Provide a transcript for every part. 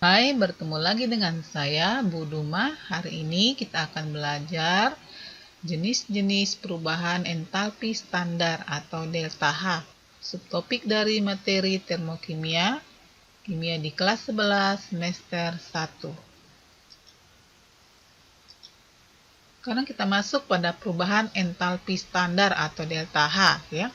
Hai, bertemu lagi dengan saya, Bu Duma. Hari ini kita akan belajar jenis-jenis perubahan entalpi standar atau delta H. Subtopik dari materi termokimia, kimia di kelas 11 semester 1. Sekarang kita masuk pada perubahan entalpi standar atau delta H, ya.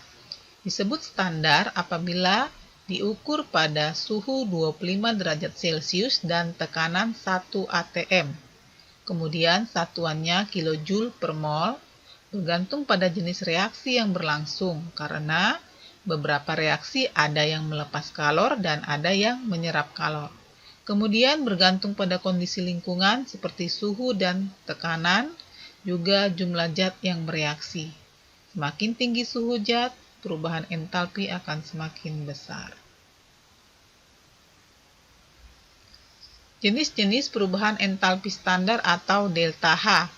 Disebut standar apabila diukur pada suhu 25 derajat Celcius dan tekanan 1 atm. Kemudian satuannya kilojoule per mol, bergantung pada jenis reaksi yang berlangsung karena beberapa reaksi ada yang melepas kalor dan ada yang menyerap kalor. Kemudian bergantung pada kondisi lingkungan seperti suhu dan tekanan, juga jumlah zat yang bereaksi. Semakin tinggi suhu zat, perubahan entalpi akan semakin besar. Jenis-jenis perubahan entalpi standar atau delta H.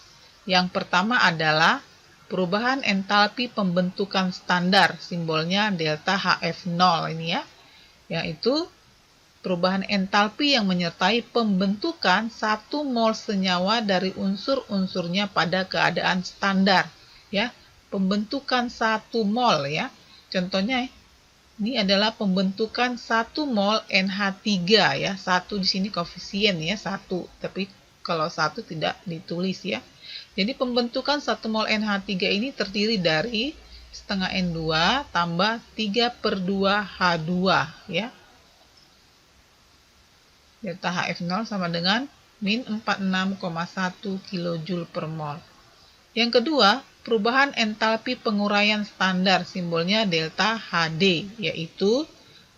Yang pertama adalah perubahan entalpi pembentukan standar, simbolnya delta HF0 ini ya, yaitu perubahan entalpi yang menyertai pembentukan 1 mol senyawa dari unsur-unsurnya pada keadaan standar, ya. Pembentukan 1 mol ya. Contohnya ini adalah pembentukan 1 mol NH3 ya. 1 di sini koefisien ya, 1. Tapi kalau 1 tidak ditulis ya. Jadi pembentukan 1 mol NH3 ini terdiri dari setengah N2 tambah 3/2H2 ya. Delta HF0 sama dengan min 46,1 kJ per mol. Yang kedua, perubahan entalpi penguraian standar, simbolnya delta HD, yaitu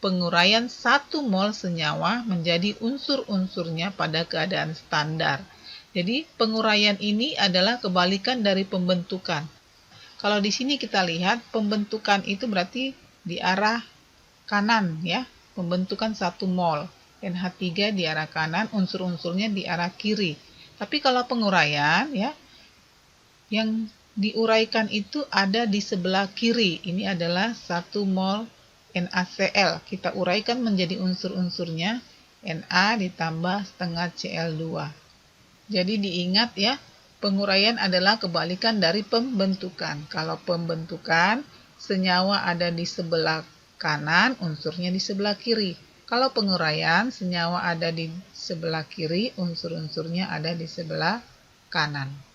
penguraian 1 mol senyawa menjadi unsur-unsurnya pada keadaan standar. Jadi penguraian ini adalah kebalikan dari pembentukan. Kalau di sini kita lihat pembentukan itu berarti di arah kanan ya, pembentukan 1 mol. NH3 di arah kanan, unsur-unsurnya di arah kiri. Tapi kalau penguraian ya, yang diuraikan itu ada di sebelah kiri. Ini adalah 1 mol NaCl. Kita uraikan menjadi unsur-unsurnya Na ditambah setengah Cl2. Jadi diingat ya, penguraian adalah kebalikan dari pembentukan. Kalau pembentukan, senyawa ada di sebelah kanan, unsurnya di sebelah kiri. Kalau penguraian, senyawa ada di sebelah kiri, unsur-unsurnya ada di sebelah kanan.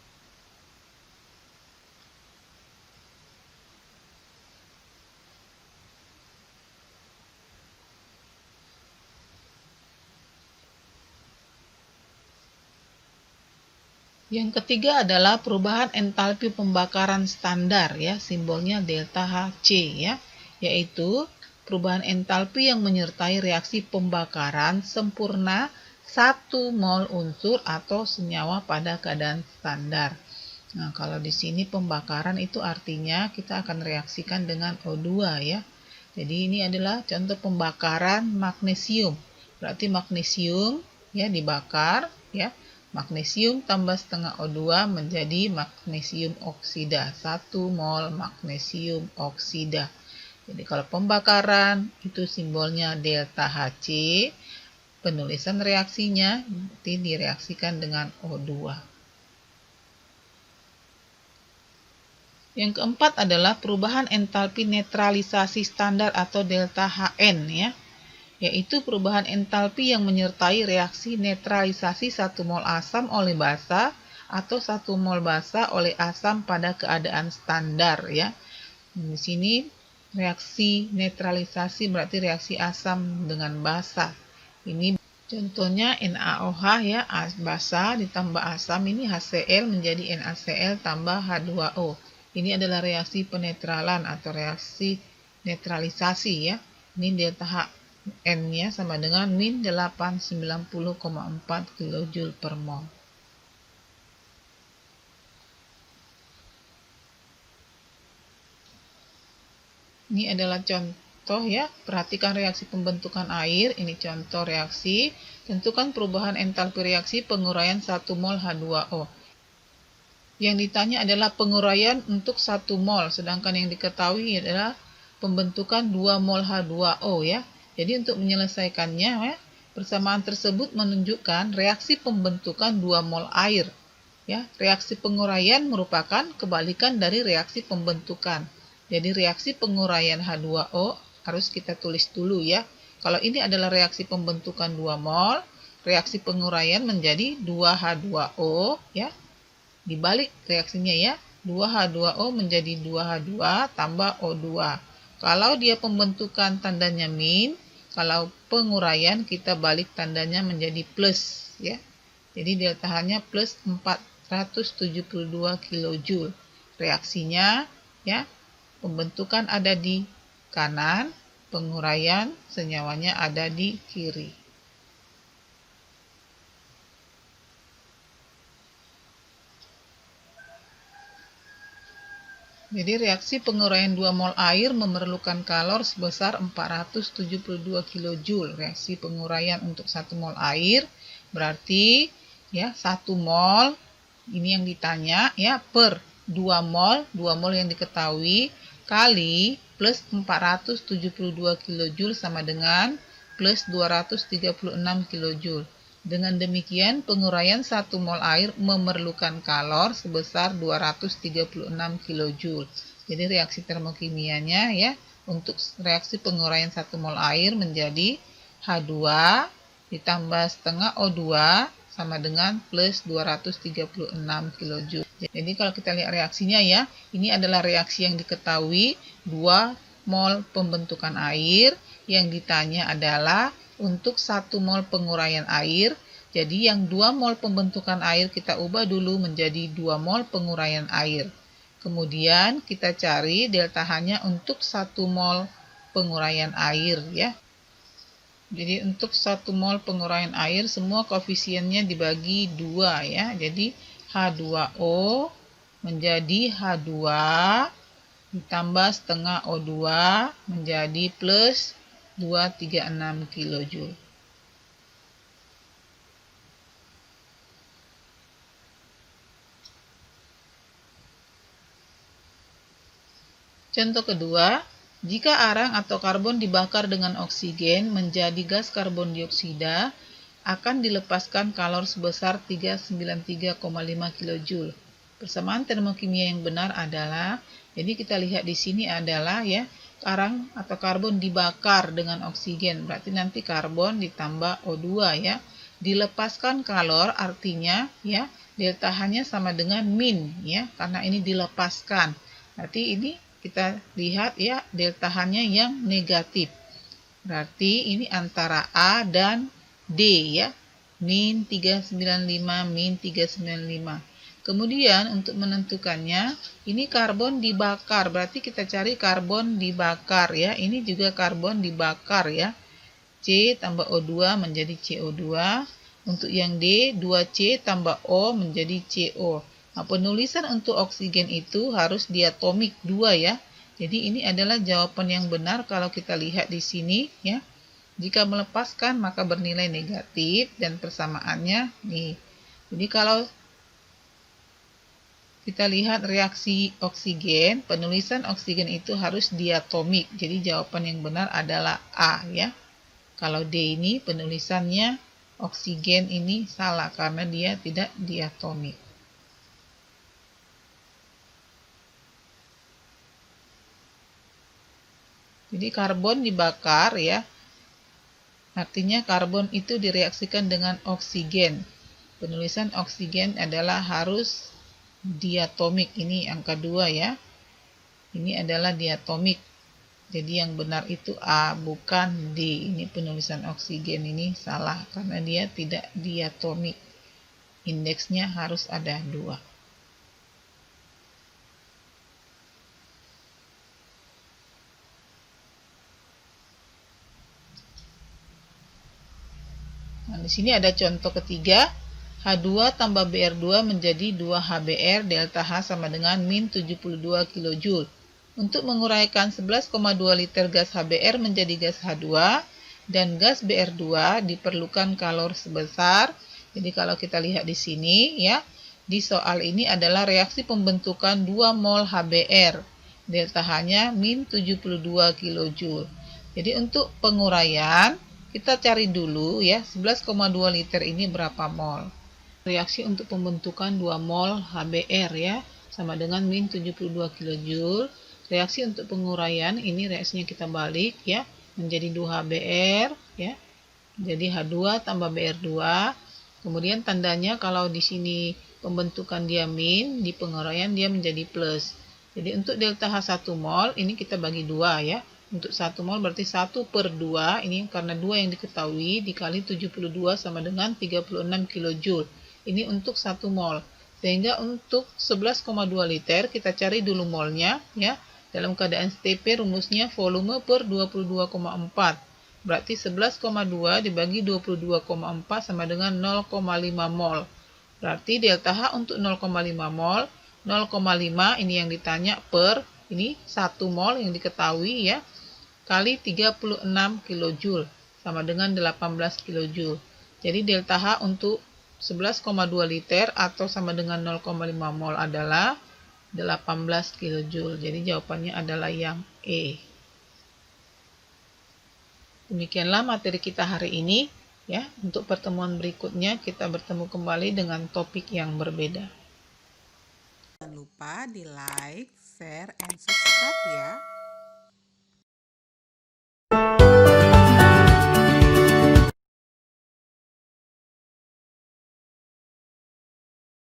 Yang ketiga adalah perubahan entalpi pembakaran standar ya, simbolnya delta Hc ya, yaitu perubahan entalpi yang menyertai reaksi pembakaran sempurna 1 mol unsur atau senyawa pada keadaan standar. Nah, kalau di sini pembakaran itu artinya kita akan reaksikan dengan O2 ya. Jadi ini adalah contoh pembakaran magnesium. Berarti magnesium ya dibakar ya. Magnesium tambah setengah O2 menjadi magnesium oksida. 1 mol magnesium oksida. Jadi kalau pembakaran itu simbolnya delta Hc, penulisan reaksinya nanti direaksikan dengan O2. Yang keempat adalah perubahan entalpi netralisasi standar atau delta Hn ya, yaitu perubahan entalpi yang menyertai reaksi netralisasi 1 mol asam oleh basa atau 1 mol basa oleh asam pada keadaan standar ya. Di sini reaksi netralisasi berarti reaksi asam dengan basa. Ini contohnya NaOH ya, basa ditambah asam, ini HCl menjadi NaCl tambah H2O. Ini adalah reaksi penetralan atau reaksi netralisasi ya. Ini delta Hn-nya sama dengan min 890,4 kJ per mol. Ini adalah contoh ya, perhatikan reaksi pembentukan air, ini contoh reaksi, tentukan perubahan entalpi reaksi penguraian 1 mol H2O. Yang ditanya adalah penguraian untuk 1 mol, sedangkan yang diketahui adalah pembentukan 2 mol H2O ya. Jadi untuk menyelesaikannya ya, Persamaan tersebut menunjukkan reaksi pembentukan 2 mol air. Ya, reaksi penguraian merupakan kebalikan dari reaksi pembentukan. Jadi reaksi penguraian H2O harus kita tulis dulu ya. Kalau ini adalah reaksi pembentukan 2 mol, reaksi penguraian menjadi 2H2O ya. Dibalik reaksinya ya, 2H2O menjadi 2H2 tambah O2. Kalau dia pembentukan tandanya min, kalau penguraian kita balik tandanya menjadi plus ya. Jadi delta H-nya plus 472 kJ. Reaksinya ya, pembentukan ada di kanan, penguraian senyawanya ada di kiri. Jadi reaksi penguraian 2 mol air memerlukan kalor sebesar 472 kJ. Reaksi penguraian untuk 1 mol air berarti ya 1 mol ini yang ditanya ya per 2 mol yang diketahui kali plus 472 kJ sama dengan plus 236 kJ. Dengan demikian, penguraian 1 mol air memerlukan kalor sebesar 236 kJ. Jadi reaksi termokimianya ya, untuk reaksi penguraian 1 mol air menjadi H2 ditambah setengah O2 sama dengan plus 236 kJ. Jadi kalau kita lihat reaksinya ya, ini adalah reaksi yang diketahui 2 mol pembentukan air, yang ditanya adalah untuk 1 mol penguraian air. Jadi yang 2 mol pembentukan air kita ubah dulu menjadi 2 mol penguraian air. Kemudian kita cari delta H-nya untuk 1 mol penguraian air ya. Jadi untuk 1 mol penguraian air semua koefisiennya dibagi 2 ya. Jadi H2O menjadi H2 ditambah setengah O2 menjadi plus 236 kJ. Contoh kedua, jika arang atau karbon dibakar dengan oksigen menjadi gas karbon dioksida, akan dilepaskan kalor sebesar 393,5 kJ. Persamaan termokimia yang benar adalah, jadi kita lihat di sini adalah ya, arang atau karbon dibakar dengan oksigen, berarti nanti karbon ditambah O2 ya. Dilepaskan kalor artinya ya, delta H-nya sama dengan min ya, karena ini dilepaskan. Berarti ini kita lihat ya, delta H-nya yang negatif. Berarti ini antara A dan D ya, min 395, min 395. Kemudian untuk menentukannya, ini karbon dibakar, berarti kita cari karbon dibakar ya. Ini juga karbon dibakar ya. C tambah O2 menjadi CO2. Untuk yang D, 2C tambah O menjadi CO. Nah, penulisan untuk oksigen itu harus diatomik 2 ya. Jadi ini adalah jawaban yang benar kalau kita lihat di sini ya. Jika melepaskan maka bernilai negatif dan persamaannya nih. Jadi kalau kita lihat reaksi oksigen, penulisan oksigen itu harus diatomik. Jadi jawaban yang benar adalah A ya. Kalau D ini penulisannya oksigen ini salah karena dia tidak diatomik. Jadi karbon dibakar ya. Artinya karbon itu direaksikan dengan oksigen. Penulisan oksigen adalah harus diatomik, ini angka 2 ya. Ini adalah diatomik. Jadi yang benar itu A bukan D. Ini penulisan oksigen ini salah karena dia tidak diatomik. Indeksnya harus ada 2. Nah, di sini ada contoh ketiga. H2 tambah Br2 menjadi 2HBr, delta H sama dengan min 72 kJ. Untuk menguraikan 11,2 liter gas HBr menjadi gas H2 dan gas Br2 diperlukan kalor sebesar, jadi kalau kita lihat di sini ya, di soal ini adalah reaksi pembentukan 2 mol HBr, delta H-nya min 72 kJ. Jadi untuk penguraian Kita cari dulu ya, 11,2 liter ini berapa mol. Reaksi untuk pembentukan 2 mol HBr ya, sama dengan min 72 kJ. Reaksi untuk penguraian, ini reaksinya kita balik ya, menjadi 2HBr ya. Jadi H2 tambah Br2. Kemudian tandanya kalau di sini pembentukan dia min, di penguraian dia menjadi plus. Jadi untuk delta H1 mol, ini kita bagi 2 ya. Untuk 1 mol berarti 1/2, ini karena 2 yang diketahui, dikali 72 sama dengan 36 kJ. Ini untuk 1 mol. Sehingga untuk 11,2 liter, kita cari dulu molnya ya. Dalam keadaan STP rumusnya volume per 22,4. Berarti 11,2 dibagi 22,4 sama dengan 0,5 mol. Berarti delta H untuk 0,5 mol, 0,5 ini yang ditanya per, ini 1 mol yang diketahui ya, kali 36 kJ sama dengan 18 kJ. Jadi delta H untuk 11,2 liter atau sama dengan 0,5 mol adalah 18 kJ. Jadi jawabannya adalah yang E. Demikianlah materi kita hari ini ya. Untuk pertemuan berikutnya kita bertemu kembali dengan topik yang berbeda. Jangan lupa di like, share, and subscribe ya.